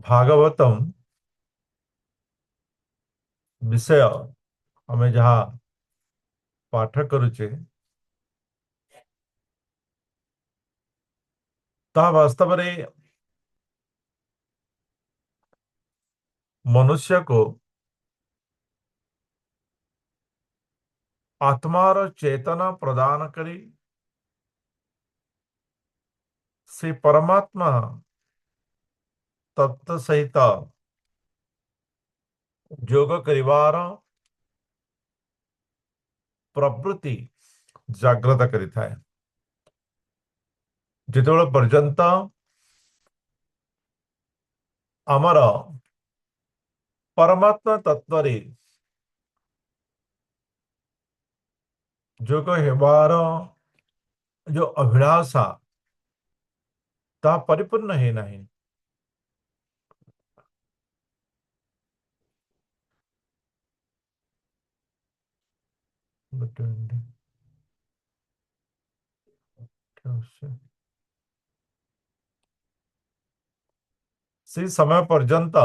भागवतम विषय आमे जहाँ पाठ करुचे ताहा वास्तव में मनुष्य को आत्मार चेतना प्रदान करी से परमात्मा तत्व सहित जोग करिवार प्रवृत्ति जागृत करिथाए। जेतेबेले पर्यंत आमर परमात्मा तत्व रे जोग हेबार जो अभिलाषा ता परिपूर्ण है नहीं। से समय पर्यंत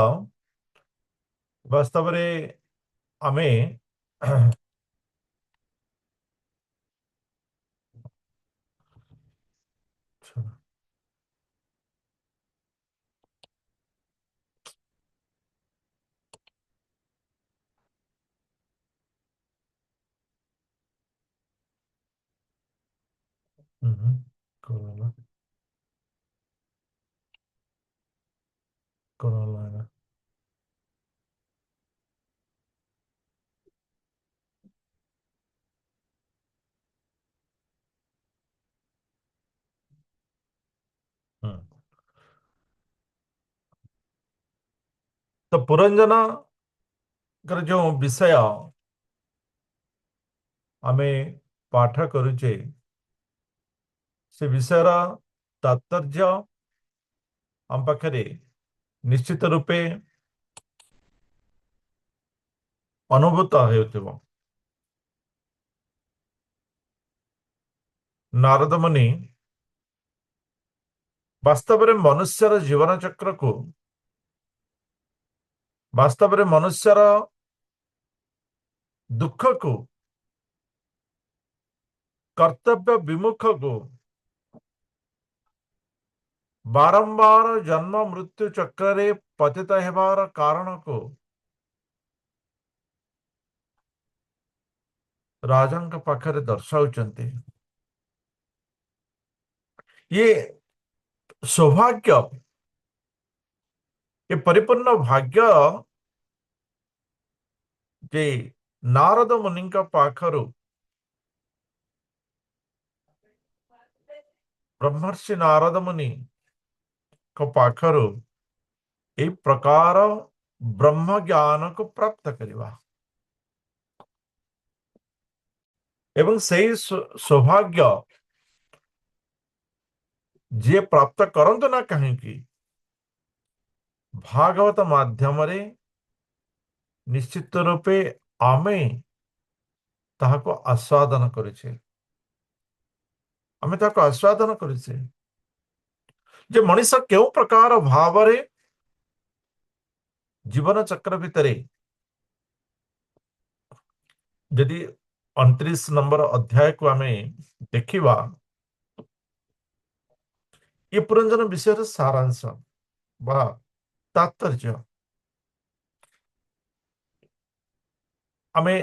वास्तव में आमे कोरोना कोरोना हम्म। तो पुरंजना कर जो विषय आमे पाठ करुचे से विषयर तात्पर्य आम पाखे निश्चित रूपे अनुभूत हेउथिबो। नारद मुनि वास्तव में मनुष्यर जीवन चक्र को वास्तव में मनुष्यर दुख को कर्तव्य विमुख को बारंबार जन्म मृत्यु चक्र रे पतित हेबार कारण को राजंक पाखरे दर्शाउचंती। ये सौभाग्य ये परिपूर्ण भाग्य जे नारद मुनि पाखरु ब्रह्मर्षि नारद मुनि पाखरु ए प्रकार ब्रह्म ज्ञान को प्राप्त करवा एवं सही सौभाग्य जे प्राप्त करंतु ना कहीं भागवत माध्यम रे निश्चित रूपे आमे ताहाको आस्वादन करिछे। आमे ताहाको आस्वादन करिछे जे मनुष्य केउ प्रकार भाव रे जीवन चक्र भितरे यदि 29 नंबर अध्याय को आमे देखिबा ये पुरंजन विषय सारांश बा तात्पर्य आमे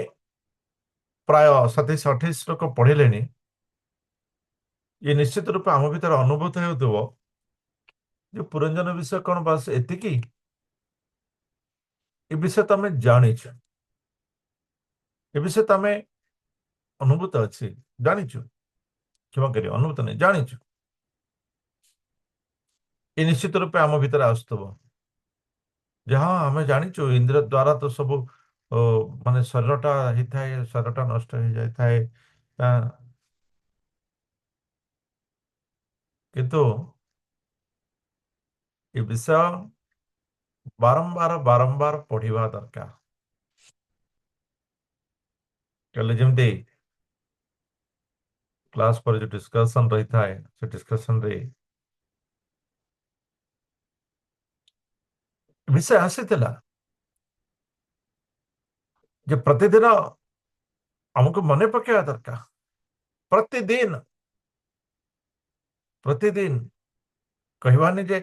प्राय 27-28 श्लोक पढ़िले। ये निश्चित रूप आम भीतर अनुभूत हो जो पुरंजन विषय कौन बास एतिकी ए विषय तुम जाच ए विषय तुम अनुभूत अच्छी जाच क्षमा कर अनुभूत नहीं जाच ये निश्चित रूपे आम भीतर आसुव जहाँ आम जाचु इंद्र द्वारा तो सब माने शरीरटा होता है शरीरटा नष्ट हो जाता है किंतु ये विषय बारंबार बारंबार पढ़ा दरकार कल जमती क्लास पर जो डिस्कशन रही था से डिस्कशन रे विषय आसीथिला जे प्रतिदिन हमको मने पकेଇବା दरकार। प्रतिदिन प्रतिदिन कहवानी जे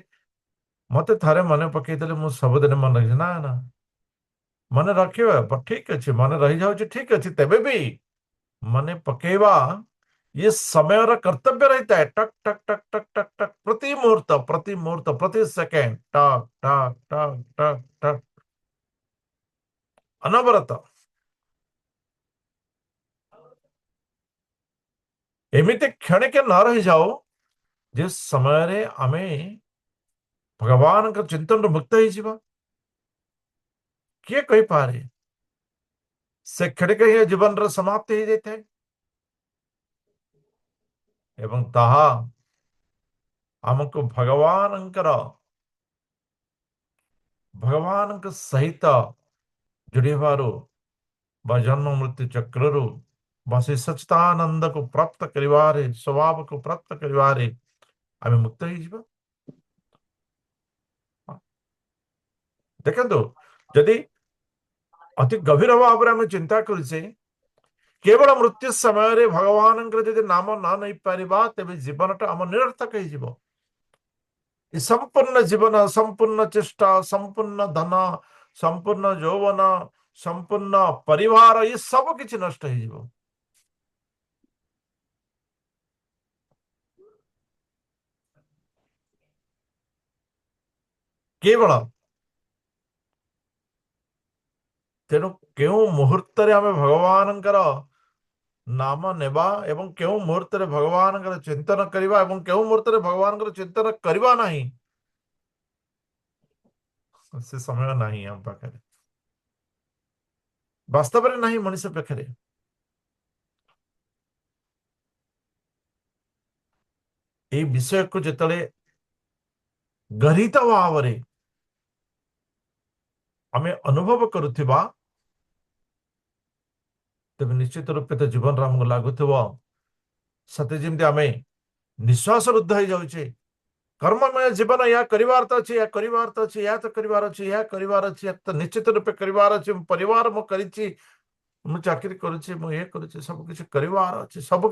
मते थारे मने पकेइदेले मु सबदिन मन रखि ना ना मने रखिबा ठीक अछि मने रहि जाउछि ठीक अछि तेबे भी मने पकेଇବା ये समयर कर्तव्य रहता है। टक टक टक टक टक टक प्रति मुहूर्त प्रति सेकेंड टक टक टक टक टक अनवरत एमिति क्षणिके न रहि जाओ जे समय रे आमे भगवान का चिंतन मुक्त ही जीवा किए कहि पारे से क्षणिके ही जीवन र समाप्ति ही देते एवं ताहा हमको भगवान सहित जुड़ेबारो जन्म मृत्यु चक्रु बसी सच्चिदानंद को प्राप्त करिवारे स्वभाव को प्राप्त करिवारे आमे मुक्त ही जीवा। देखंतु यदि अति गभीर भाव में चिंता करुचे केवल मृत्यु समय रे भगवान यदि नाम न नहीं पारिबा तेबे जीवनटा आम निरर्थक ही जीवो। संपूर्ण जीवन संपूर्ण चेष्टा संपूर्ण धन संपूर्ण यौवन संपूर्ण परिवार ये सब किछि नष्ट हो जीवो। केवल तेणु केउ मुहूर्त रे आमे भगवानंकर नाम नेबा एवं केउ मुहूर्त रे भगवानंकर चिंतन करिबा एवं केउ मुहूर्त रे भगवानंकर चिंतन करिबा नहीं से समय नहीं हम पाखे वास्तव में नहीं मनुष्य पाखे ए विषय को जेतले गरीत भाव रे आमे अनुभव करुथिबा तेबे निश्चित रूपे तो जीवन रे हमको लागुथिबो सते जेमति आमे निश्वास रुद्ध हो जाउछे कर्ममय जीवन या करिवार तो अछि या करिवार तो अछि या तो करिवार अछि या करिवार अछि या तो निश्चित रूपे करिवार अछि परिवार मो करिछि मु चाकरी करुछि मु ये करुछि सब किछि करिवार अछि सब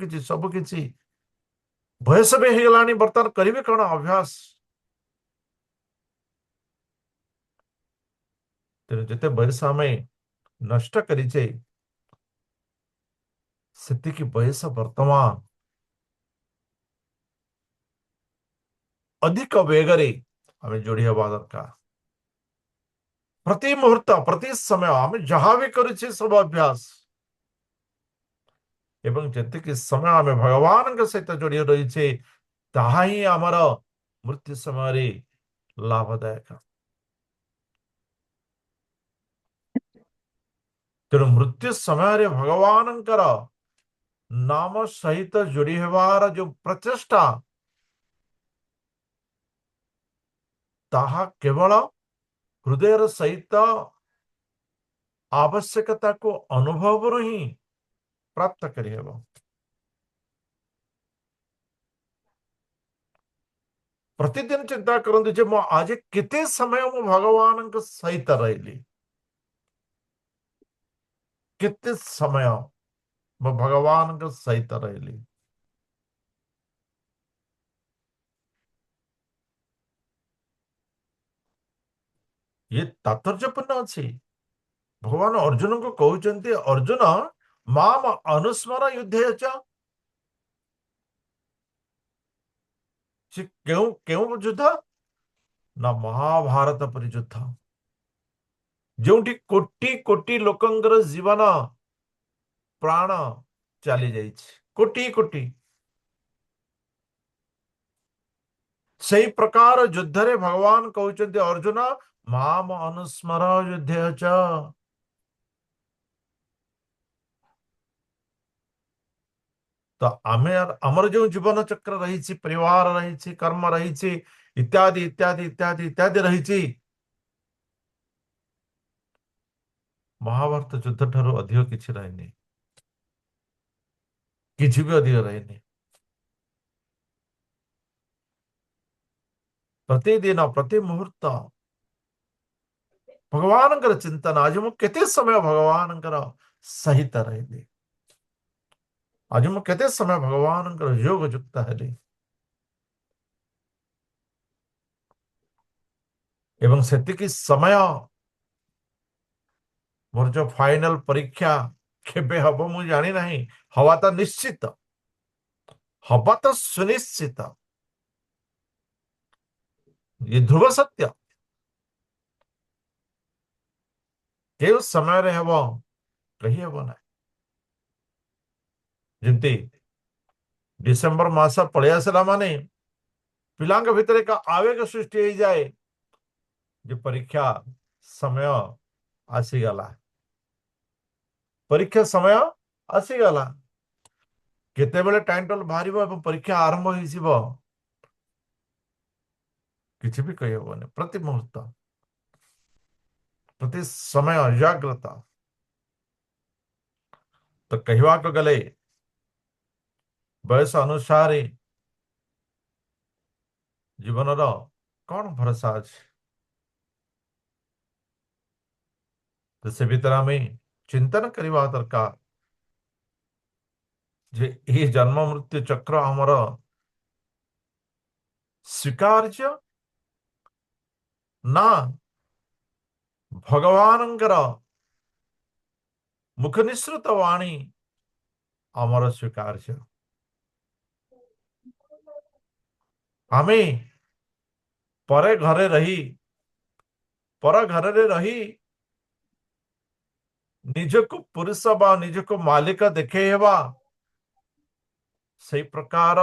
किछि बयस भी हो गलानी बर्तमान करिवे कौन अभ्यास तेणु जिते बयस आम नष्ट करिछे सेतिकी बयस वर्तमान अधिक वेगरे आम जोड़ी हवा दरकार। प्रति मुहूर्त प्रति समय आम जहाँ भी करुछे सब अभ्यास एवं जतिक समय आम भगवान के सहित जोड़ी रही ताहा ही आमर मृत्यु समय लाभदायक। तेणु मृत्यु समय भगवान नाम सहित जोड़ी हबार जो प्रचेष्टा ताहा केवल हृदय सहित आवश्यकता को अनुभव ही प्राप्त करिहेब। प्रतिदिन चिंता करंतु जे मो आज केते समय मो भगवान सहित रही केते समय मो भगवान सहित रही ये तात्पर्यपूर्ण अच्छी। भगवान अर्जुन को कहते अर्जुन माम अनुस्मर युद्धे च क्यों क्यों युद्ध ना महाभारत परि युद्ध जो कोटि कोटि लोकंकर जीवन प्राण चली जाइए कोटि कोटि से प्रकार युद्ध रे भगवान कहते अर्जुन माम अनुस्मर युद्धे च तो आमे आमर जो जीवन चक्र रही परिवार रही कर्म रही इत्यादि इत्यादि इत्यादि इत्यादि रही महाभारत युद्ध ठारू अधिक किसी रही किसी भी अधिक रही प्रतिदिन प्रति मुहूर्त भगवान चिंतन आज मु केते समय भगवान सहित रही आज मु केते समय भगवान योग युक्त हेली एवं सेतिकी समय मोर जो फाइनल परीक्षा केबे हब मु जानी नहीं हवा तो निश्चित हवा तो सुनिश्चित ये ध्रुव सत्य के समय रे हब कही हब ना जमती डिसेंबर मास पलि आसला माने पिलांग भितर एक आवेग सृष्टि हो जाए जे परीक्षा समय आसीगला परीक्षा समय आसीगला केतेबेले टाइम टेबल बाहर एवं परीक्षा आरंभ हो किसी भी कही हबनी प्रति मुहूर्त प्रति समय जाग्रता तो कहवा गले बयस अनुसार जीवन कौन भरोसा अच्छे तो से भीतर आम चिंतन करवा दरकार जे ये जन्म मृत्यु चक्र आमर स्वीकार्य ना भगवानंकर मुख निसृत वाणी आमर स्वीकार्य आमे परे घरे रही पर घर रही निजको पुरुष बा निजको मालिक देखे हेबा से प्रकार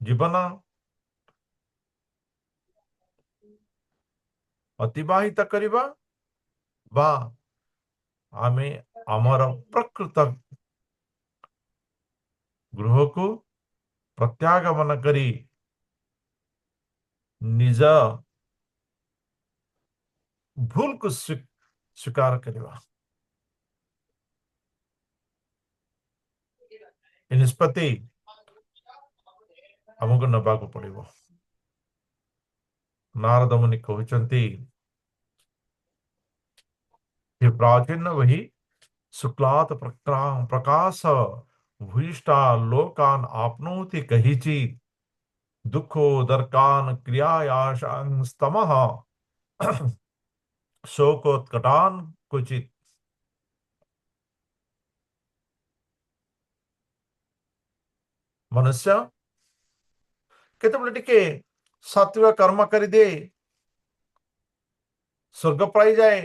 जीवन अतिबाहित करिबा बा आमे आमर प्रकृत गृह को प्रत्यागमन करी निज भूल को स्वीकार करवा निष्पत्ति हमको नबा को पड़ो नारद मुनि कहते प्राचीन वही शुक्लात प्रकाश भूयिष्ठा लोकान आपनोति कहीचि दुखो दर्कान क्रियायाशांस्तमः शोकोत्कटान क्वचित मनुष्य केतबेले टिके सात्विक कर्म कर दे स्वर्ग पाई जाए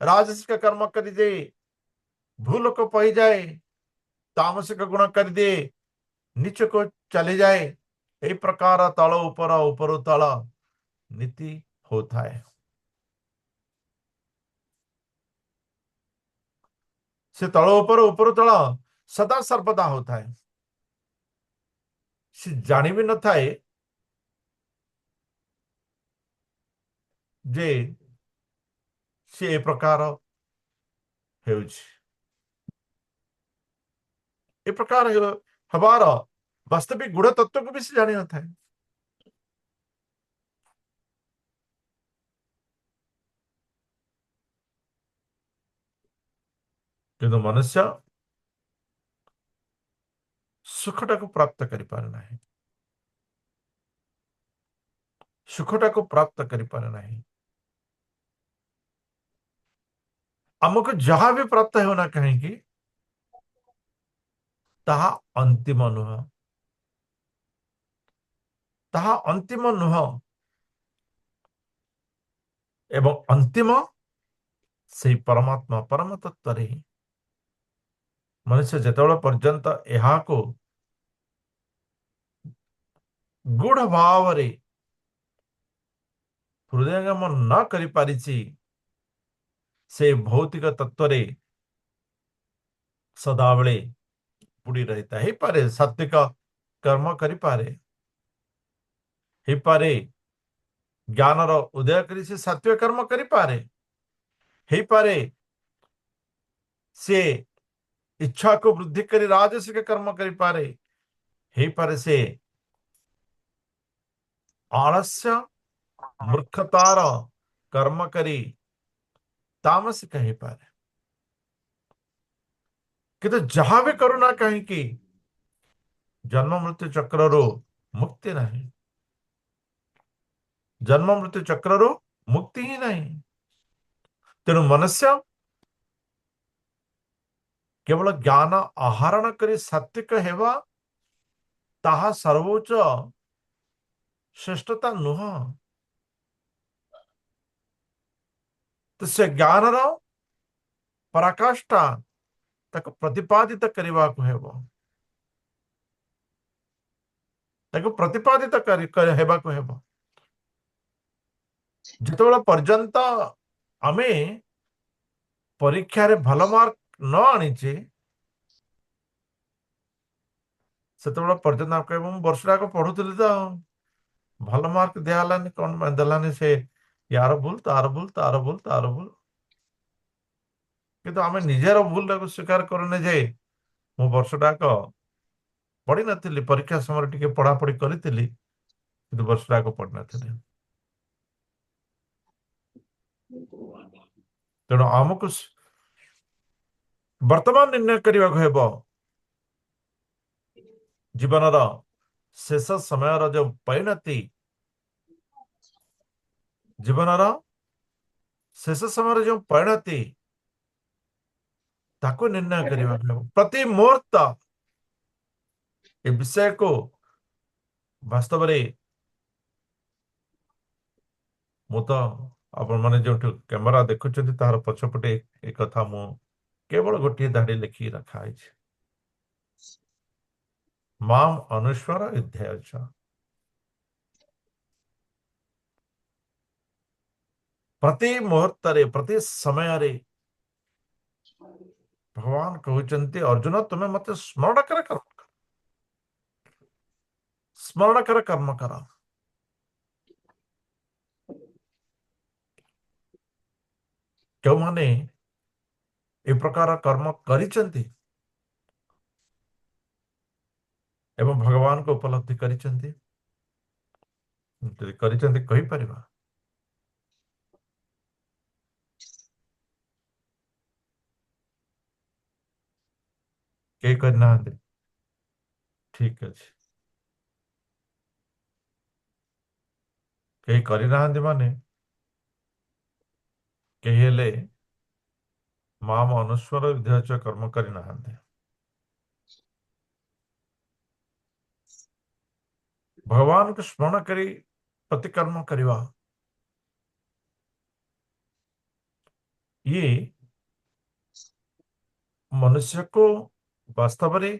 राजसिक कर्म कर दे भूल को पाई जाए तामसिक गुण कर दे नीच को चले जाए यही प्रकार तल ऊपर ऊपर तल नीति होता है से तल ऊपर तल सदा सर्वदा होता है से जानी भी न थाए जे से ए प्रकार हेउछि ए प्रकार हबार वास्तविक गुण तत्व को भी से जानी न थाए किंतु मनुष्य सुखटा को प्राप्त करि पारे नाही सुखटा को प्राप्त करि पारे नाही हमको जहां भी प्राप्त होना कहेंगे ताहा अंतिम नुह ताहा अंतिम नुह एवं अंतिम से परमात्मा परम तत्व रे मनुष्य जेतबेले पर्यंत यहाँ को गूढ़ भाव रे हृदयंगम न करि पारिछि से भौतिक तत्व रे सदाबले बुड़ी रहता है पारे सात्विक कर्म करि पारे हे पारे ज्ञान रो उदय करी से सात्विक कर्म करि पारे हे पारे से इच्छा को वृद्धि करी राजसिक कर्म करि पारे हे पारे से आलस्य मूर्खतार कर्म करी तामसिक हो पारे किंतु जहां भी करुणा कहीं जन्म मृत्यु चक्रରୁ मुक्ति नहीं। जन्म मृत्यु चक्रରୁ मुक्ति ही नहीं। तेणु मनुष्य केवल ज्ञान आहरण करी सात्विक हेवा ताहा सर्वोच्च श्रेष्ठता नुह। तो से ज्ञान पराकाष्ठा ताको प्रतिपादित करने को हेबो। ताको प्रतिपादित हेबा को हेबो। जितेबाला पर्यंत आमे परीक्षा रे भल मार्क न आनीचे सेतेबेला पर्यंत आप कहबो मु वर्ष जाक पढुतली तो भल मार्क दियालानी कोन देलानी से यार भूल तार भूल तार भूल तार भूल किंतु आमे निजेर भूल को स्वीकार करने जे मु वर्ष जाक पढ़ी नथिली परीक्षा समय टिके पढ़ा पढ़ी करितली किंतु वर्ष जाक पढ़ी नथिली। तेणु आमको वर्तमान निर्णय करने को हेबो जीवन शेष समय जो परिणति जीवन शेष समय जो परिणति ताको निर्णय करने को हेबो। प्रति मुहूर्त ए विषय को वास्तव में मु तो आपण माने जो कैमरा देखुछन्ति तार पछपटे एक कथा मु केवल गोटे धाड़ी लिखि रखा है माम अनुस्वर अध्याय प्रति मुहूर्त प्रति समय भगवान कहते अर्जुन तुम्हें मत स्मरण कर कर्म कर स्मरण कर कर्म कर। क्यों माने ए प्रकार कर्म करिसंति एवं भगवान को उपलब्धि करिसंति करिसंति कहि परिबा के करना ठीक अछि के करना माने के हेले माम अनुस्वर अध्याय कर्म करना भगवान को स्मरण करी प्रतिकर्म करवा ये मनुष्य को वास्तव में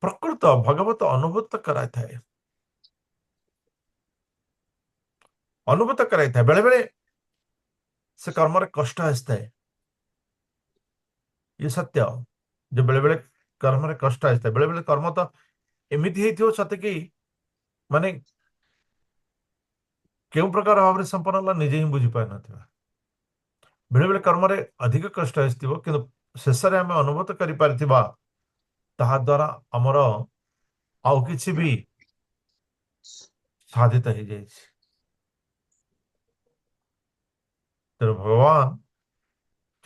प्रकृत भगवत अनुभूत कराई थाए अनुभूत कराई थाए बेले बेले से कर्म रे कष्ट आसताए ये सत्य जो बेले बेले कर्म रे कष्ट आसताए बेले बेले कर्म तो एमिति हेथियो सते कि माने केउ प्रकार भाव संपन्न होला निजे ही बुझी पाए नथिबा बेले बेले कर्म रे अधिक कष्ट आसतिबो किंतु शेष रे हमें अनुभूत करि पारथिबा ताहा द्वारा हमर आउ किछि भी साधित हो जाए। तेणु भगवान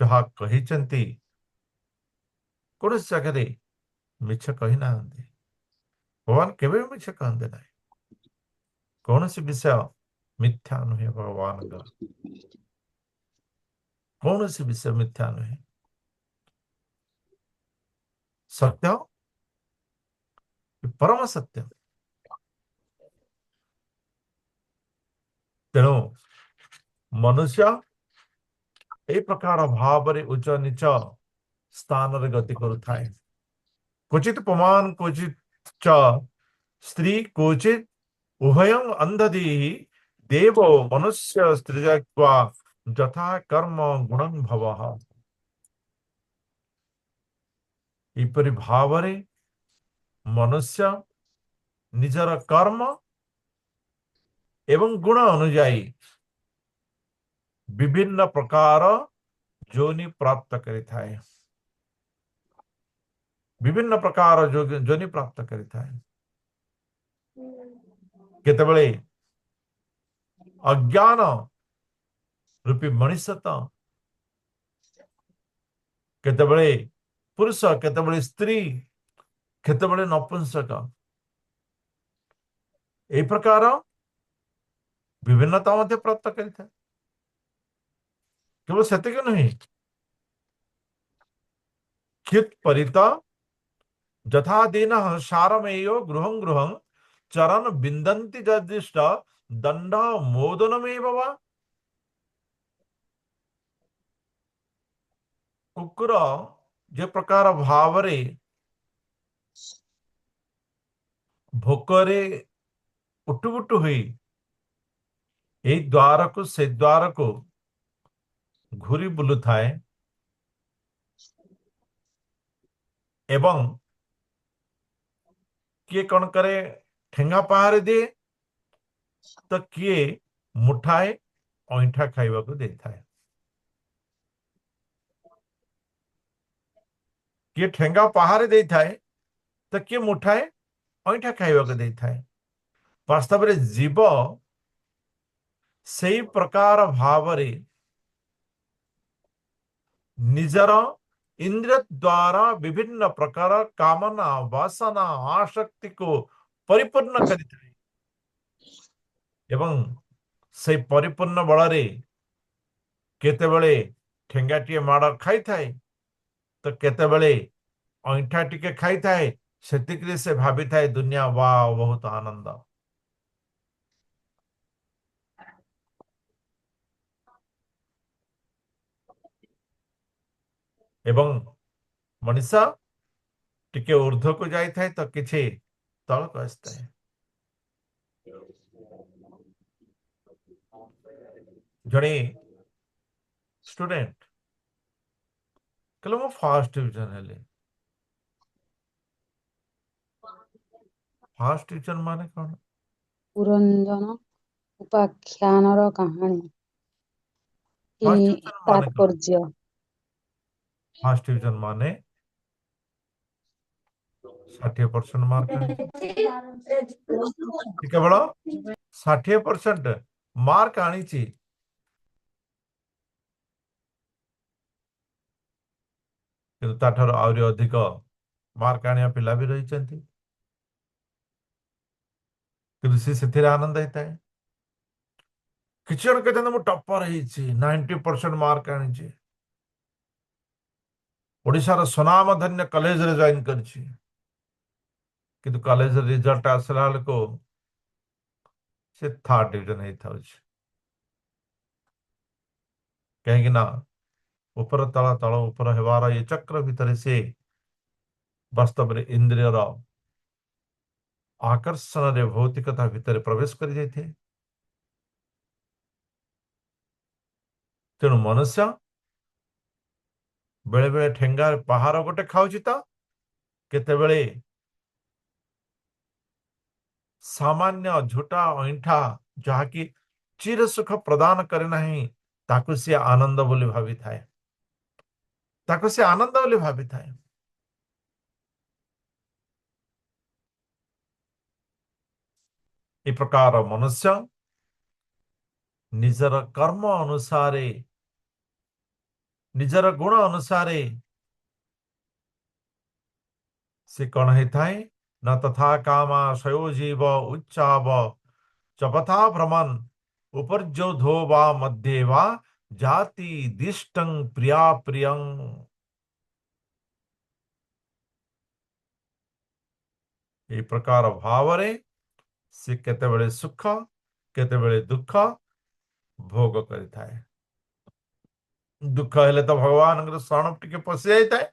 जहाँ कही कौन जगह मिछ कही ना भगवान केवे भी मिछ कहते ना कौन सी विषय मिथ्या नुहे भगवान कौन सी विषय मिथ्या नुहे सत्य परम सत्य। तेणु मनुष्य ए प्रकार भाव उच्च नीच स्थान रे गति करुथाए क्वचित पुमान क्वचित च स्त्री क्वचित उभयं अंधदी देव मनुष्य स्त्रीजा जथा कर्म गुणं भवः। इपरि भावरे मनुष्य निजर कर्म एवं गुण अनुजाई विभिन्न प्रकार जोनि प्राप्त करिथाए विभिन्न प्रकार जोनि प्राप्त करिथाए। केतेबेले अज्ञान रूपी मनीष तो केतेबेले पुरुष केतेबेले स्त्री केतेबेले नपुंसक ए प्रकार विभिन्नता मध्य प्राप्त करिଥାଏ केवल सेतिक नहीं क्षित परित यथा दीन सारमेयो गृहं गृहं चरण बिंदन्ति जदिष्ट दंड मोदनमेव वा कुकुर जे प्रकार भावरे भोकरे उटुबुटु हुई ए द्वार को से द्वार को घूरी बुलु थाए एवं किए कौन करे ठेंगा पहारे दिए तो किए मुठाए ଅଇଁଠା ଖାଇବାକୁ ଦେଇଥାଏ କିଏ ଠେଙ୍ଗା ପାହାରେ ଦେଇଥାଏ ତ କିଏ ମୁଠାଏ ଅଇଁଠା ଖାଇବାକୁ ଦେଇଥାଏ ବାସ୍ତବରେ ଜୀବ ସେହି ପ୍ରକାର ଭାବରେ ନିଜର इंद्रिय द्वारा विभिन्न प्रकार कामना वासना आसक्ति को परिपूर्ण करिଥାଏ ଏବଂ से परिपूर्ण बଳରେ केतेबेले ठेंगाटिए माड़ खाई थाए तो केतेबेले ଅଇଁଠା ଟିକେ ଖାଇଥାଏ ସେତିକିରେ ସେ ଭାବିଥାଏ ଦୁନିଆ ୱାଓ ବହୁତ ଆନନ୍ଦ ଏବଂ ମଣିଷ ଟିକେ ऊर्ध्वକୁ ଯାଇଥାଏ ତ କିଛି ତଳକୁ ଆସିଥାଏ ଜଣେ स्टूडेंट कहले मो फर्स्ट डिवीजन हेले फर्स्ट डिवीजन माने कौन पुरंजन उपाख्यानर कहानी फर्स्ट कि डिवीजन माने कौन तात्पर्य फर्स्ट डिवीजन माने 60% मार्क आनी केवल 60% मार्क आनी କିନ୍ତୁ ତାଠାରୁ ଆହୁରି ଅଧିକ ମାର୍କ ଆଣିବା ପିଲା ବି ରହିଛନ୍ତି କିନ୍ତୁ ସେ ସେଥିରେ ଆନନ୍ଦ ହେଇଥାଏ କିଛି ଜଣ କହିଛନ୍ତି ମୁଁ ଟପର ହେଇଛି 90% ମାର୍କ ଆଣିଛି ଓଡ଼ିଶାର ସୁନାମଧନ୍ୟ କଲେଜରେ ଜଏନ୍ କରିଛି କିନ୍ତୁ କଲେଜର ରିଜଲ୍ଟ ଆସିଲା ବେଳକୁ ସେ ଥାର୍ଡ ଡିଭିଜନ ହେଇଥାଉଛି କାହିଁକି ନା ଉପର ତଳ ତଳ ଉପର ହେବାର ଏ ଚକ୍ର ଭିତରେ ସେ ବାସ୍ତବରେ ଇନ୍ଦ୍ରିୟର ଆକର୍ଷଣରେ ଭୌତିକତା ଭିତରେ ପ୍ରବେଶ କରି ଯାଇଥାଏ ତେଣୁ ମନୁଷ୍ୟ बेले बेले ठेंगार पहाड़ गोटे खाऊची तो केतेबेले सामान्य झूठा अइंठा जहाँकि चिर सुख प्रदान करे नहीं ताकु से आनंद बोली भावी थाए ताकु से आनंद बोली भावी थाए ई प्रकार मनुष्य निजर कर्म अनुसारे निजर गुण अनुसारे से कौन होता है न तथा कामा शयो जीव उच्चाव चपथा भ्रमण उपरजो धो वा मध्य वा जाति दिष्टं प्रिया प्रियं ए प्रकार भावरे से केतेबेले सुख केतेबेले दुख भोग करिथाए दुख हेले तो भगवान शरण टिके पशि जाइए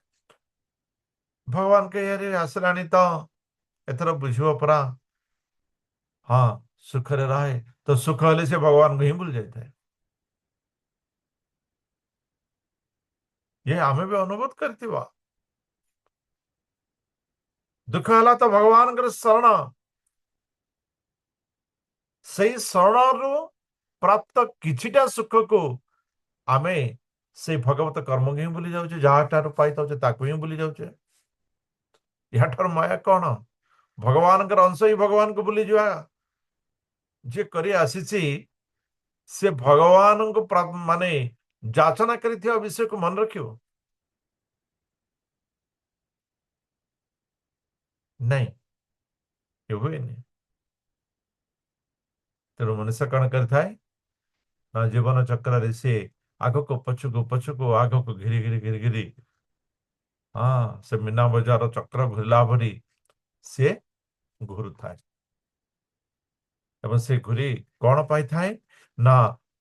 भगवान के यारे आसलानी तो एथर बुझिबो परा हाँ सुखरे रहे तो सुख हेले से भगवान को ही भूल जाता है ये आमे भी अनुभव करथिबा दुख हला तो भगवान कर शरण सही शरण प्राप्त किछिटा सुख को आमे से भगवत कर्म को ही भूली जाउचे जहाठार पाई ताउचे ताकू ही भूली जाउचे याठार माया कौन भगवान अंश ही भगवान को भूली जा जे करी आसीची से भगवान को माने जाचना कर विषय को मन रखियो नहीं, ये हुए नहीं। तेणु मनुष्य कौन करता है ना जीवन चक्र से आग को पछुको पछुको आग को घिरी घिरी घिरी घिरी हाँ से मीना बजार चक्र घुरला भरी से घुरु थाए एवं से घुरी कौन पाई थाए ना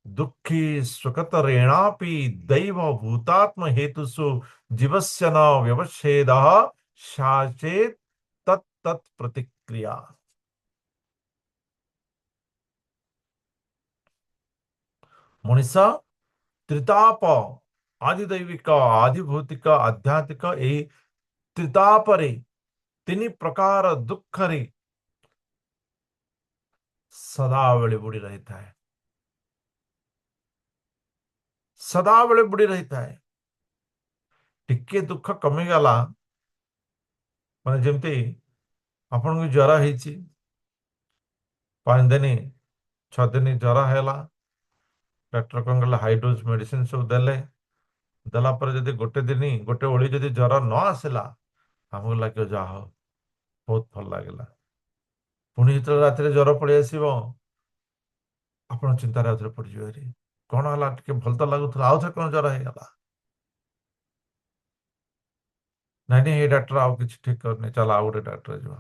दुखी सुखत ऋणापि दैव भूतात्म हेतुसु जीवस्य न व्यवच्छेद शाचेत तत् तत् प्रतिक्रिया मनुष्य त्रिताप आदिदैविक आदिभौतिक आध्यात्मिक यही त्रितापरे तीन प्रकार दुखरे सदाबले बुड़ी रहता है, सदाबले बुड़ी रहता है। टिके दुख कमिगला माने जेमती आपन को ज्वर ହେଇଛି 5 दिन 6 दिन ज्वर हैला डॉक्टर कौन कहला हाई डोज मेडिसिन सब देले देला पर जदि गोटे दिन गोटे ओली जदि ज्वर न आसला हमको लगे जा हो बहुत भल लागला पुणी जो रात ज्वर पड़े आसो आप चिंतार आउे पड़े कौन है टे भल तो लगुला आउ थे कौन ज्वर ହେଇଗଲା नहीं नहीं ये डॉक्टर आउ कि ठीक करनी चल आउ गोटे डॉक्टर जा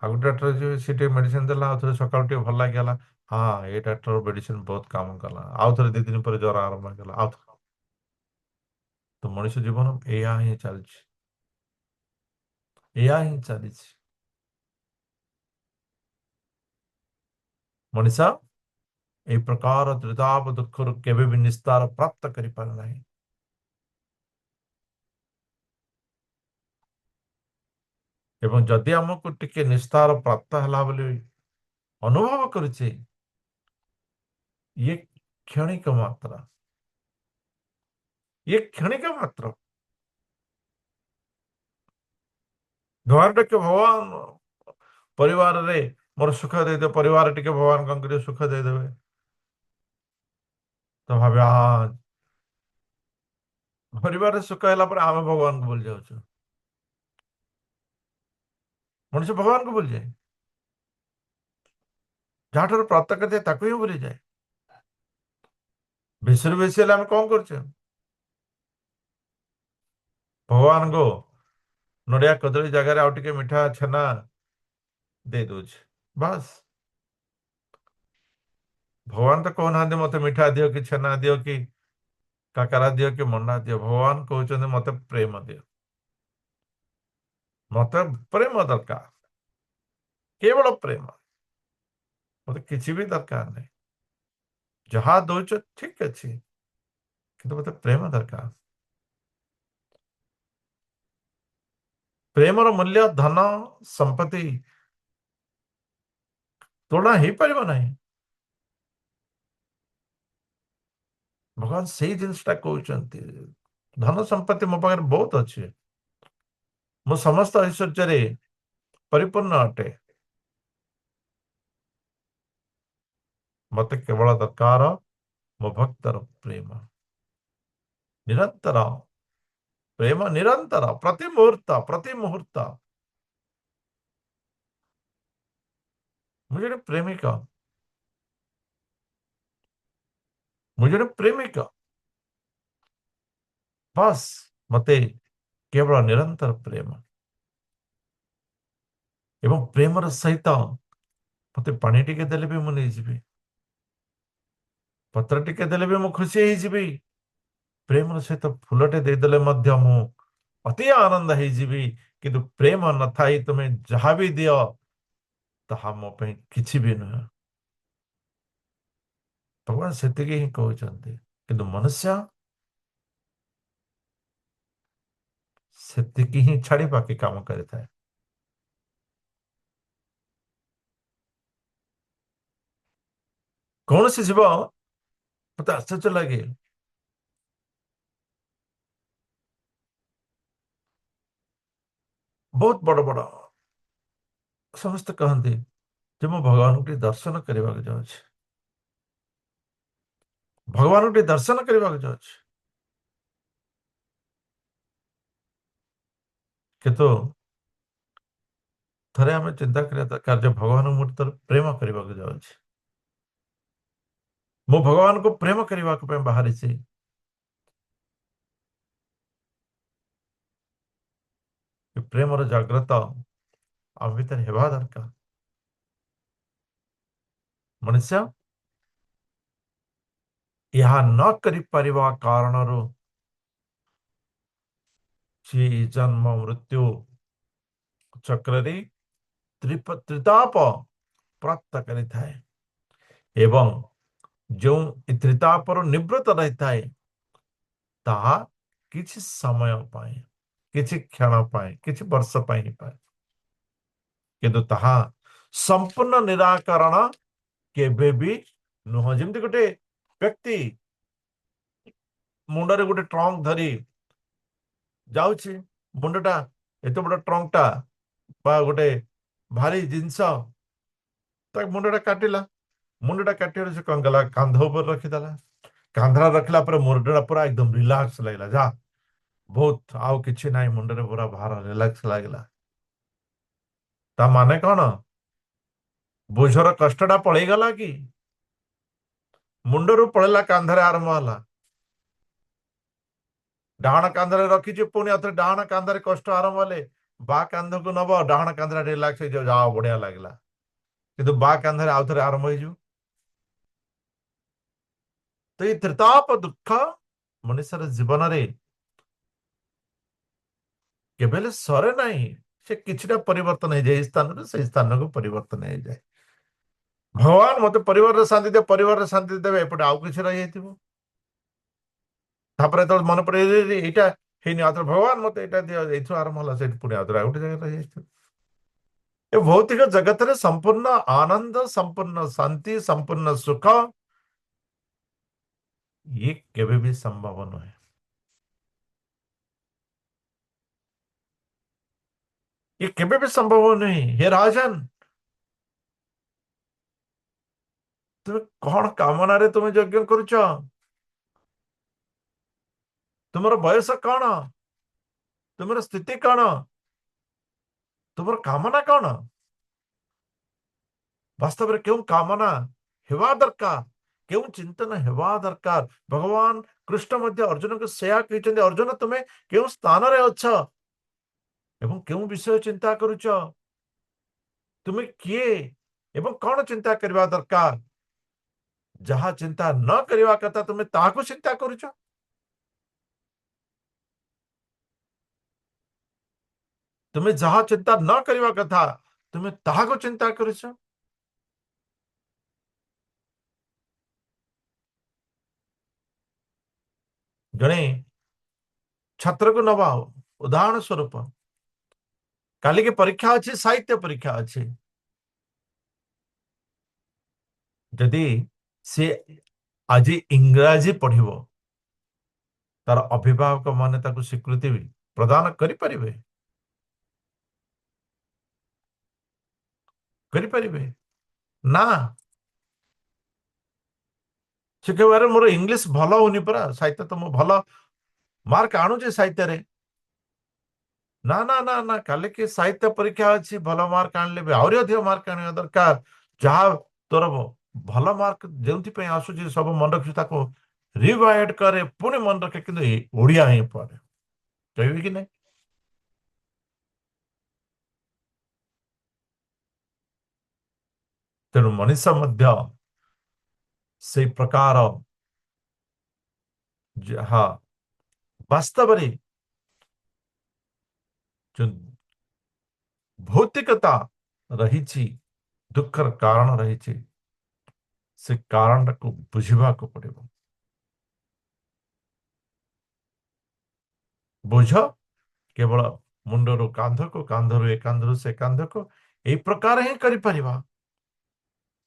आउ गोटे डॉक्टर जी सी मेडिसिन देला आउ थे सका भल लगे हाँ ये डॉक्टर मेडिसिन बहुत काम कला आउ थे 2 दिन पर ज्वर आरंभ होगा आउ तो मनुष्य जीवन या ही चलती या ही चली मनुष्य ए प्रकार त्रिताप दुख केवे भी निस्तार प्राप्त करि पार नहीं एवं जदि हमको टिके निस्तार प्राप्त हला बोली अनुभव करुचे ये क्षणिक मात्र ये क्षणिक मात्र घर टे भगवान परिवार रे मोर सुख दे दे परिवार टिके भगवान कौन करिए सुख दे देवे तो भावे हाँ परिवार रे सुख हैला पर आमे भगवान को भूल जाउछु मनुष्य भगवान को भूल जाए जहाँ प्राप्त करते ताको ही भूली जाए बेसर बेसी हेले आमे कौन करछे भगवान को नड़िया कदली जगह आउ टिके मिठा छेना दे दोछ बस भगवान तो कहना मत मिठा दियो कि छेना दियो कि काकरा दियो कि मंडा दियो भगवान कहते मत प्रेम दियो मत प्रेम दरकार केवल प्रेम मत किसी भी दरकार नहीं जहाँ दौच ठीक अच्छे किंतु मत प्रेम दरकार प्रेमर मूल्य धन संपत्ति तुलना ही पार नहीं भगवान से जिनसा कहते धन संपत्ति मो पाखे बहुत अच्छे मो समस्त ऐश्वर्य परिपूर्ण अटे मत केवल दरकार मो भक्तर प्रेम निरंतर प्रेम निरंतर प्रति मुहूर्त मुझे प्रेमिका मुझे प्रेमिका बस मते केवल निरंतर प्रेम एवं प्रेमर सहित मते पानी टिके देले भी मुझे नहीं पत्र टिके देले भी मु खुशी ही प्रेमर सहित फूलटे देदेले मध्य मु अति आनंद हो किंतु प्रेम न थाई तुम्हें जहाँ भी दियो ताहा मो पे किछि भी नुह भगवान से ही कहते किंतु मनुष्य से ही छाड़ी बाकी काम करता है कौन सी जीव मत आश्चर्य लगे बहुत बड़ बड़ समस्त कहते जे मो भगवान को दर्शन करने जाऊँ भगवान टे दर्शन करने जाऊँ किंतु थरे आम चिंता करिया दरकार जे भगवान मुझे प्रेम करने जाऊँ मु भगवान को प्रेम करने को बाहरी प्रेम जागृत आम भीतर हेबा दरकार मनुष्य यह न करि परिवा कारणरू सी जन्म मृत्यु चक्र त्रिताप प्राप्त करिथाए एवं जो इ त्रितापर निवृत्त रही थाए ताहा किछि समय पाए किछि क्षण पाए किछि वर्ष पाए ही पाए किंतु ताहा संपूर्ण निराकरण केबे भी नुह जेमती गोटे व्यक्ति मुंडरे गोटे ट्रंक धरी जाउछि मुंडटा एते बड़ ट्रंक टा बा गोटे भारी जिंस मुंडटा काटिला मुंडटा काटिया से कौन गला कांध ऊपर रखीदेला कांधरा रखला पर मुंडटा पूरा एकदम रिलैक्स लगला जा बहुत आउ किछि नाही मुंडरे पूरा भार रिलैक्स लागला ता माने कौन बोझर कष्टटा पळेई गला कि मुंडरू पळेला कांधरे आरंभ होला डाहण कांधरे रखिछि पुणी अथरे डाहण कांधरे कष्ट आरंभ हेले बा कांध को नब डाहण कांधरा रिलैक्स हो जाओ बढ़िया लागला किंतु बा कांधरे आउ थरे आरंभ हो तो ये त्रिताप दुख मनुष्य जीवन रे केवल सरे नहीं से किछटा परिवर्तन हो जाए स्थान से स्थान को परिवर्तन हो जाए भगवान मते परिवार रे शांति दे परिवार रे शांति देबे एपटे आउ किछ रही हेतिबो तापरे तो मन पड़े एटा हेनी आतर भगवान मते एटा दियो एथु आरंभ होला से पुणे आतर आउट जगह रही हेतिबो ए भौतिक जगत रे संपूर्ण आनंद संपूर्ण शांति संपूर्ण सुख ये केबे भी संभव नहे ये केबे भी संभव नहीं हे राजन तुम कौन कामना रे तुम यज्ञ करुच तुमर बयस कौन तुमर स्थिति कौन तुमर कामना कौन वास्तव में क्यों कामना हेवा दरकार क्यों चिंतन हेवा दरकार भगवान कृष्ण मध्य अर्जुन को सेया कहते अर्जुन तुम्हें क्यों स्थान रे अछ एवं क्यों विषय चिंता करुच तुम्हें किए एवं कौन चिंता करवा दरकार जहा चिंता न करवा कथा तुम्हें ताको चिंता करुच तुम्हें जहा चिंता न करवा कथा तुम्हें ताको चिंता करुच जड़े छात्र को नवा उदाहरण स्वरूप काली के परीक्षा अच्छी साहित्य परीक्षा अच्छी जदि से आज इंग्राजी पढ़िबो तार अभिभावक माने ताको स्वीकृति भी प्रदान करि परिबे ना से कहबारे मोर इंग्लिश भलो होनी परा साहित्य तो मो भलो मार्क आणु जे साहित्य रे ना ना ना ना काले के साहित्य परीक्षा अच्छी भलो मार्क आणले भी आउरी अधिक मार्क आनिया दरकार जहा तोर भलो मार्क जेउथि पे आसु जे सब मन रखि ताको रिवाइड करे पुणी मन रखे किंतु ओडिया ही पढ़े कहबी कि नहीं तेणु मनुष्य मध्य से प्रकार हाँ वास्तव रे जो भौतिकता रही दुखर कारण रही से कारण को बुझा को पड़ेगा बुझ केवल मुंडर कांधर ए कांधर से कांध को यही प्रकार ही करिपरिबा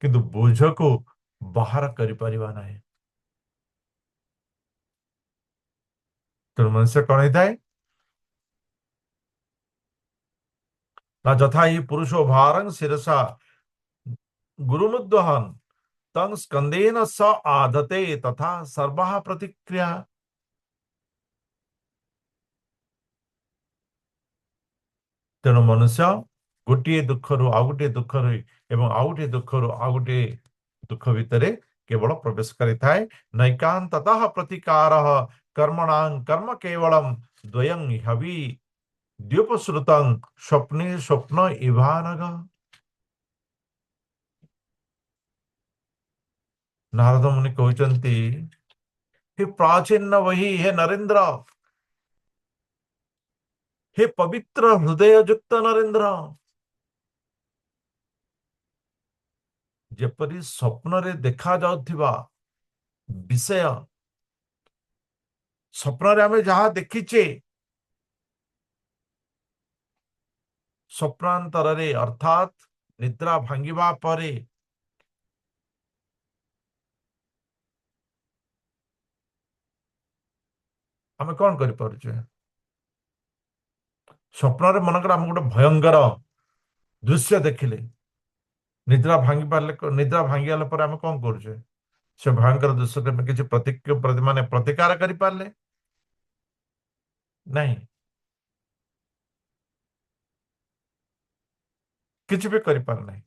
किंतु बोझ को बाहर करिपरिबा नहीं तेणु मनुष्य कौन होता है ना जथा ही पुरुषो भारं शिरसा गुरुमुद्वहन तं स्कंदेन स आदते तथा सर्वाः प्रतिक्रिया। तेणु मनुष्य गोटे दुखर आउ गोटे दुखर एवं आउ गोटे दुखर आउ गोटे दुख भितर केवल प्रवेश करिथाए। नैकांततः प्रतिकार कर्मणां कर्म केवलम द्वयं हवि द्युपश्रुतं स्वप्ने स्वप्न इवानग। नारद मुनि कहते, हे प्राचीन वही, हे नरेंद्र, हे पवित्र हृदय युक्त नरेंद्र, जेपरी स्वप्न रे देखा जाउथिबा विषय, स्वप्न रे आमे जहा देखिचे, स्वप्नांतर रे अर्थात निद्रा भांगिबा परे आमे कौन करि पारुचे? स्वप्न रे मनकर आम गोटे भयंकर दृश्य देखिले, निद्रा भांगी पारले, निद्रा भांगी गला पर आमे कौन करूचे? से भयंकर दृश्य के किसी माने प्रतिकार करि पारले नहीं, किछि भी करि पार नहीं।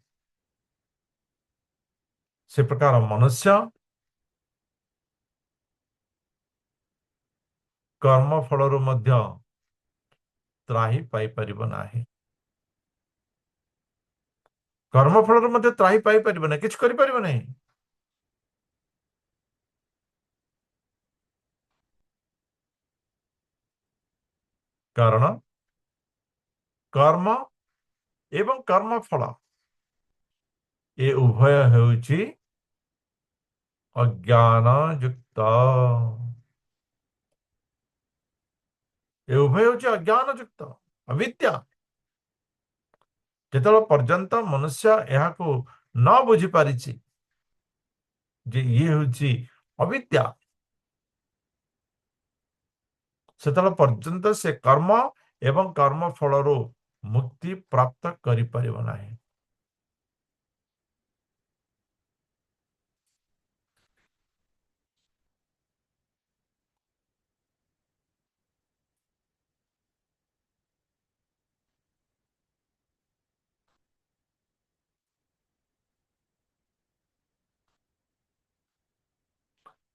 से प्रकार मनुष्य कर्म फलरु मध्य त्राही पाई परिबो नाही। कर्म फलरु मध्य त्राही पाई परिबो नाही, किछि करि परिबो नाही। कारण कर्म एवं कर्म फल ए उभय हेउची अज्ञान युक्त, ए उभय हेउची अज्ञान युक्त अविद्या। जेतल पर्यंत मनुष्य एहाको न बुझी पारिछि जे ये हेउची अविद्या, सेतल पर्यंत से कर्म एवं कर्म फलरो मुक्ति प्राप्त करि परिबो नाही।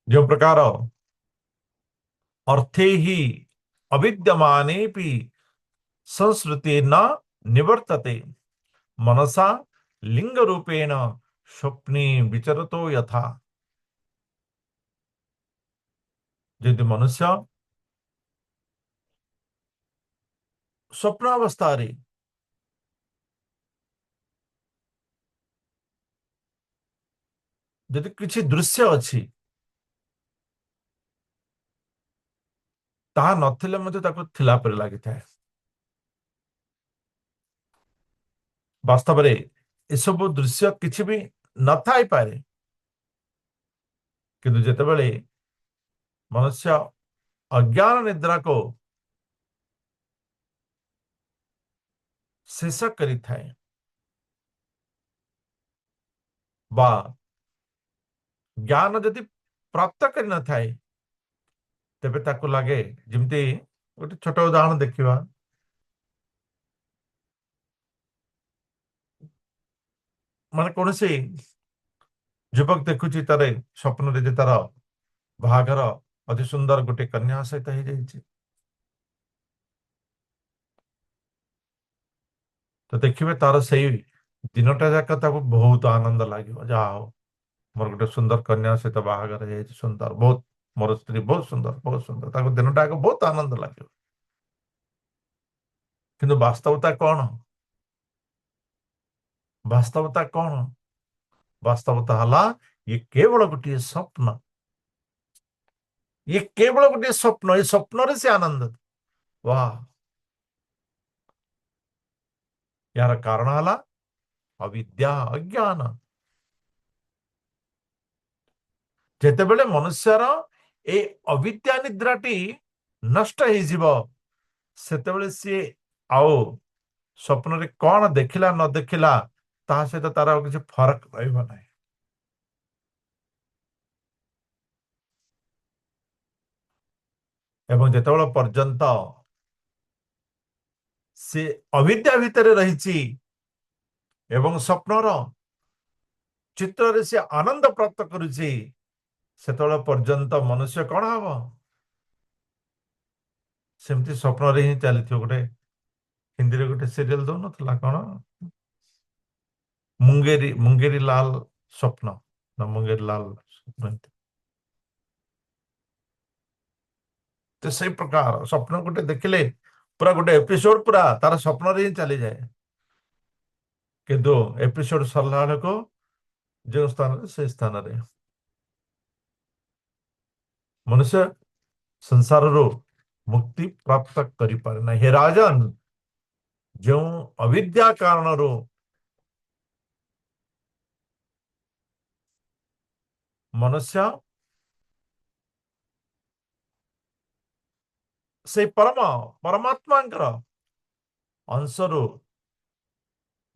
जो प्रकार अर्थे ही अविद्यमाने भी संस्कृति न निवर्तते, मनसा लिंग रूपेण स्वप्ने विचरतो यथा। यदि मनुष्य स्वप्नावस्था रे यदि किसी दृश्य अछि ताहा नथिले मते ताको थिला पर लागिଥାଏ। वास्तव रे एसबु दृश्य किछि भी न थाई पारे, किंतु जेतेबेले मनुष्य अज्ञान निद्रा को शेष करि थाए बा ज्ञान यदि प्राप्त करि न थाए, तेबे ताको लागे जेमती गोटे छोट उदाहरण देखिबा, माने कोनोसी युवक देखुची तारे स्वप्न रे जे तार बाहागर अति सुंदर गोटे कन्या सहित हो जाइछि, तो देखिबे तार सेई दिनटा जाक ताको बहुत आनंद लागिबो, जा हो मोर गोटे सुंदर कन्या सहित बाहागर हो जाइछि, सुंदर बहुत, मोर स्त्री बहुत सुंदर, ताको दिनटा जाक बहुत आनंद लागिबो। किंतु वास्तवता कौन? वास्तवता कौन? वास्तवता हला ये केवल गोटे स्वप्न, ये केवल गोटे स्वप्न, ये स्वप्न रे से आनंद। वाह, यार कारण हला अविद्या अज्ञान। जेतेबेले मनुष्यर ए अविद्या निद्राटी नष्ट हो जिवो, सेतेबेले सी आओ स्वप्न रे कौन देखिला न देखिला ता सहित तार किसी फरक रहइबो नाही। एवं जेतेबेले पर्यंत से अविद्या भितर रही एवं स्वप्नर चित्र से आनंद प्राप्त करुछि सेतेबेले पर्यंत मनुष्य कौन हम सेमती स्वप्न रे ही चली गोटे हिंदी रे गोटे सीरियल दो नथला कौन मुंगेरी मुंगेरी लाल स्वप्न ना मुंगेरी लाल स्वप्न एमती। तो से प्रकार स्वप्न गोटे देखिले पूरा गोटे एपिसोड पूरा तार स्वप्न रे ही चली जाए किंतु एपिसोड सरला को जो स्थान से स्थान रे मनुष्य संसार रो मुक्ति प्राप्त करि पारे ना हे राजन जो अविद्या कारण रो मनुष्य से परमात्मा अंश रो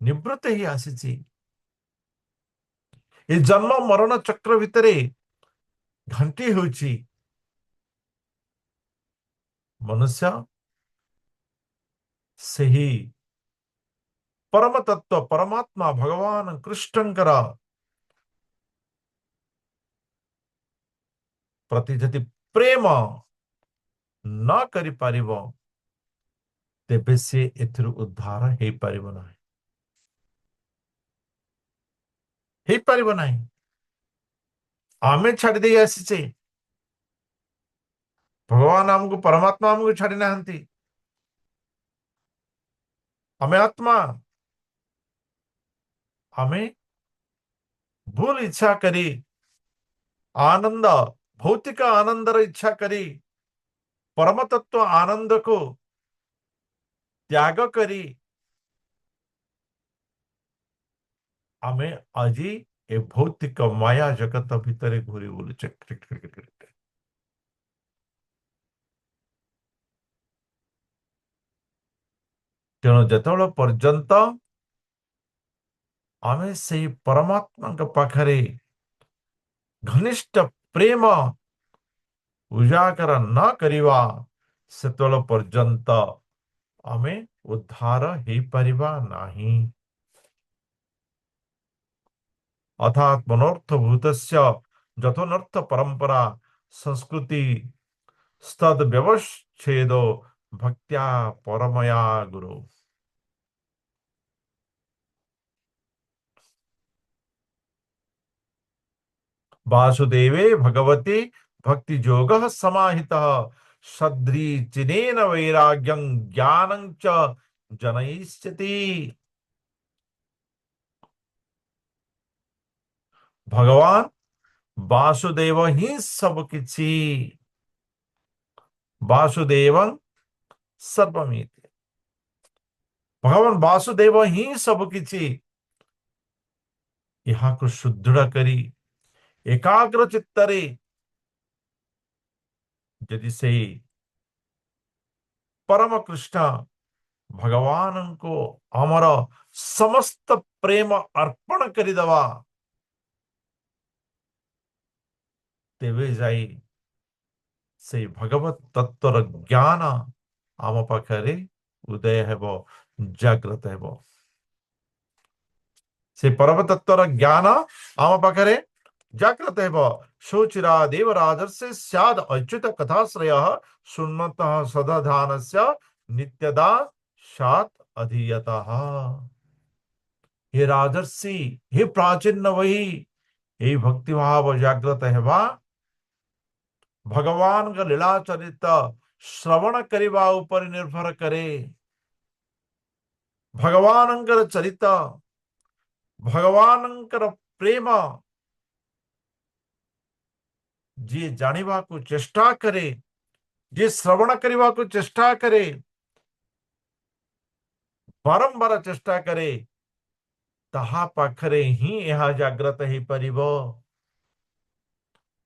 निवृत्त ही आसी ये जन्म मरण चक्र भितरे घंटी होची मनुष्य से ही परम तत्व परमात्मा भगवान कृष्णंकर प्रति जति प्रेम न करि पारिबो तेबे से एथिरु उद्धार हे पारिबो नाही हे पारिबो नाही आमे छाड़ी दे आसीचे भगवान हमको परमात्मा हमको छाड़ी नाहंती आमे आत्मा आमे भूल इच्छा करी आनंद भौतिक आनंद इच्छा करी परम तत्व आनंद को त्याग करी आमे आजी ए भौतिक माया जगत भितर घूरी बुलुचे तेणु जेतेबेले पर्यंत आमे से परमात्मा पाखरे घनिष्ठ प्रेम उजागर न करिवा सेतेबेले पर्यंत आमे उद्धार हे परिबा नाही अर्थात मनोर्थ भूतस्य जथोनर्थ परंपरा संस्कृति स्तद व्यवच्छेदो भक्त्या परमया गुरु वासुदेवे भगवती भक्ति जोग समाहितः सद्री चिनेन वैराग्यं ज्ञानं च जनयिष्यति भगवान वासुदेव ही सब किछि वासुदेवं सर्वमिति भगवान वासुदेव ही सब किछि यहाँ को सुदृढ़ करी एकाग्र चित्तरे यदि से परम कृष्ण भगवान को अमर समस्त प्रेम अर्पण करिदवा तेवे जाई से भगवत तत्वर ज्ञान आम पाखरे उदय हेबो जागृत हेबो से परम तत्वर ज्ञान आम पाखरे जागृत हेबो सुचिरा देवराजस्य स्याद अच्युत कथाश्रय सुन्नतः सदा ध्यानस्य नित्यदा सात अधीयतः हे राजर्षि हे प्राचीन वही हे भक्ति भाव जागृत हेबा भगवान का लीला चरित श्रवण करिबा ऊपर निर्भर करे भगवान चरित भगवान प्रेम जी जानिबा को चेष्टा करे जी श्रवण करिबा को चेष्टा करे बारंबार चेष्टा करे ताहा पाखरे ही यह जागृत ही परिबो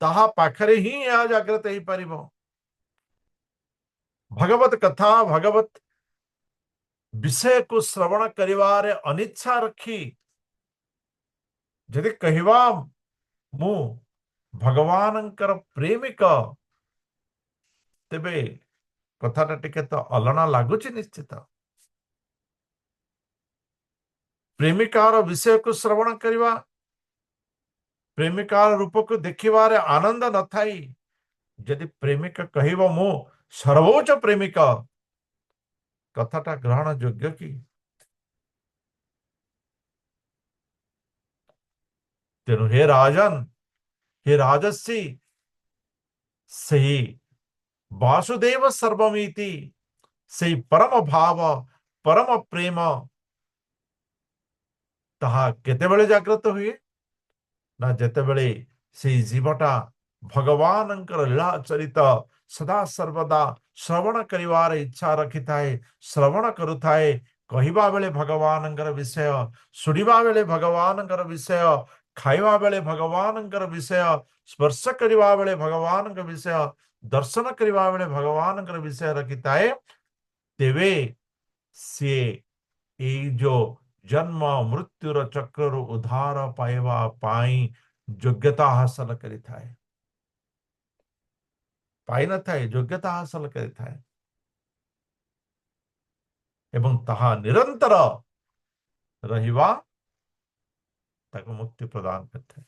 ताहा पाखरे ही यह जागृत ही परिबो भगवत कथा भगवत विषय को श्रवण करिवारे अनिच्छा रखी यदि कहवा मु भगवानंकर प्रेमिक ତେବେ କଥାଟା ଟିକେ ତ ଅଲଣା ଲାଗୁଛି ନିଶ୍ଚିତ। ପ୍ରେମିକାର ବିଷୟକୁ ଶ୍ରବଣ କରିବା, ପ୍ରେମିକାର ରୂପକୁ ଦେଖିବାରେ ଆନନ୍ଦ ନଥାଇ ଯଦି ପ୍ରେମିକ କହିବ ମୁଁ ସର୍ବୋଚ୍ଚ ପ୍ରେମିକ, କଥାଟା ଗ୍ରହଣ ଯୋଗ୍ୟ କି? ତେଣୁ ହେ ରାଜନ, ହେ ରାଜର୍ଷି, ସେହି ବାସୁଦେବ ସର୍ବମିତି, ସେହି ପରମ ଭାବ, ପରମ ପ୍ରେମ ତାହା କେତେବେଳେ ଜାଗ୍ରତ ହୁଏ ନା ଯେତେବେଳେ ସେଇ ଜୀବଟା ଭଗବାନଙ୍କର ଲୀଳା ଚରିତ ସଦା ସର୍ବଦା ଶ୍ରବଣ କରିବାର ଇଚ୍ଛା ରଖିଥାଏ, ଶ୍ରବଣ କରୁଥାଏ, କହିବା ବେଳେ ଭଗବାନଙ୍କର ବିଷୟ, ଶୁଣିବା ବେଳେ ଭଗବାନଙ୍କର ବିଷୟ, ଖାଇବା ବେଳେ ଭଗବାନଙ୍କର ବିଷୟ, ସ୍ପର୍ଶ କରିବା ବେଳେ ଭଗବାନଙ୍କ ବିଷୟ, ଦର୍ଶନ କରିବା ବେଳେ ଭଗବାନଙ୍କର ବିଷୟ ରଖିଥାଏ, ତେବେ ସିଏ ଏଇ ଯୋ ଜନ୍ମ ମୃତ୍ୟୁର ଚକ୍ରରୁ ଉଦ୍ଧାର ପାଇବା ପାଇଁ ଯୋଗ୍ୟତା ହାସଲ କରିଥାଏ, ପାଇନଥାଏ, ଯୋଗ୍ୟତା ହାସଲ କରିଥାଏ ଏବଂ ତାହା ନିରନ୍ତର ରହିବା ତାକୁ ମୁକ୍ତି ପ୍ରଦାନ କରିଥାଏ।